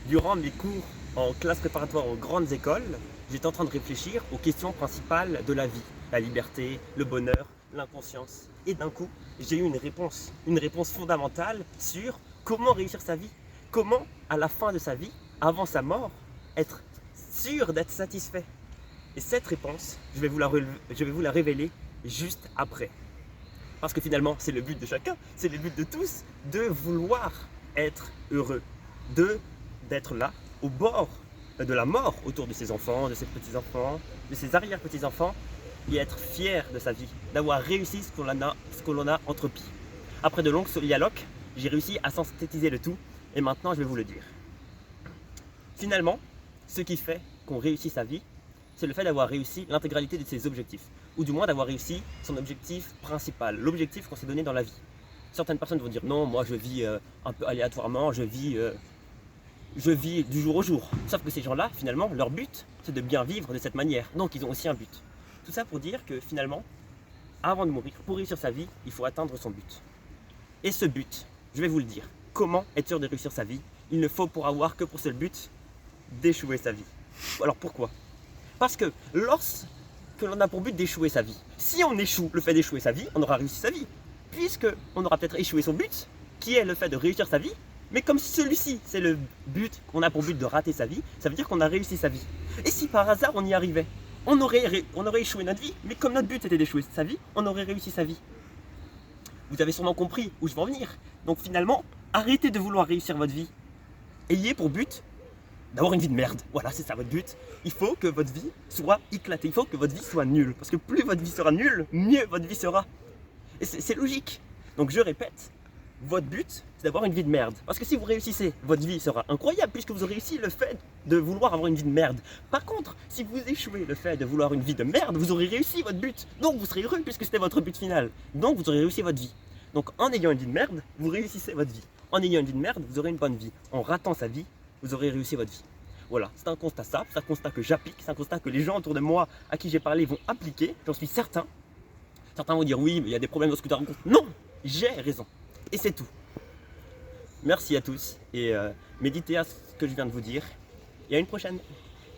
Durant mes cours en classe préparatoire aux grandes écoles, j'étais en train de réfléchir aux questions principales de la vie. La liberté, le bonheur, l'inconscience. Et d'un coup, j'ai eu une réponse fondamentale sur comment réussir sa vie. Comment, à la fin de sa vie, avant sa mort, être sûr d'être satisfait. Et cette réponse, je vais vous la révéler juste après. Parce que finalement, c'est le but de chacun, c'est le but de tous, de vouloir être heureux, d'être là, au bord de la mort, autour de ses enfants, de ses petits-enfants, de ses arrière-petits-enfants, et être fier de sa vie, d'avoir réussi ce que l'on a entrepris. Après de longues solialoques, j'ai réussi à synthétiser le tout, et maintenant je vais vous le dire. Finalement, ce qui fait qu'on réussit sa vie, c'est le fait d'avoir réussi l'intégralité de ses objectifs, ou du moins d'avoir réussi son objectif principal, l'objectif qu'on s'est donné dans la vie. Certaines personnes vont dire non, moi je vis un peu aléatoirement, je vis du jour au jour. Sauf que ces gens-là, finalement, leur but, c'est de bien vivre de cette manière. Donc ils ont aussi un but. Tout ça pour dire que finalement, avant de mourir, pour réussir sa vie, il faut atteindre son but. Et ce but, je vais vous le dire, comment être sûr de réussir sa vie? Il ne faut pour avoir que pour seul but d'échouer sa vie. Alors pourquoi? Parce que lorsque l'on a pour but d'échouer sa vie, si on échoue le fait d'échouer sa vie, on aura réussi sa vie. Puisque on aura peut-être échoué son but, qui est le fait de réussir sa vie, mais comme celui-ci, c'est le but qu'on a pour but de rater sa vie, ça veut dire qu'on a réussi sa vie. Et si par hasard on y arrivait, on aurait échoué notre vie, mais comme notre but était d'échouer sa vie, on aurait réussi sa vie. Vous avez sûrement compris où je veux en venir. Donc finalement, arrêtez de vouloir réussir votre vie. Ayez pour but d'avoir une vie de merde. Voilà, c'est ça votre but. Il faut que votre vie soit éclatée. Il faut que votre vie soit nulle. Parce que plus votre vie sera nulle, mieux votre vie sera. Et c'est logique. Donc je répète, votre but, c'est d'avoir une vie de merde. Parce que si vous réussissez, votre vie sera incroyable puisque vous aurez réussi le fait de vouloir avoir une vie de merde. Par contre, si vous échouez le fait de vouloir une vie de merde, vous aurez réussi votre but. Donc vous serez heureux puisque c'était votre but final. Donc vous aurez réussi votre vie. Donc en ayant une vie de merde, vous réussissez votre vie. En ayant une vie de merde, vous aurez une bonne vie. En ratant sa vie, vous aurez réussi votre vie. Voilà, c'est un constat simple, c'est un constat que j'applique, c'est un constat que les gens autour de moi à qui j'ai parlé vont appliquer, j'en suis certain. Certains vont dire oui, mais il y a des problèmes dans ce que tu racontes. Non, j'ai raison. Et c'est tout. Merci à tous et méditez à ce que je viens de vous dire. Et à une prochaine.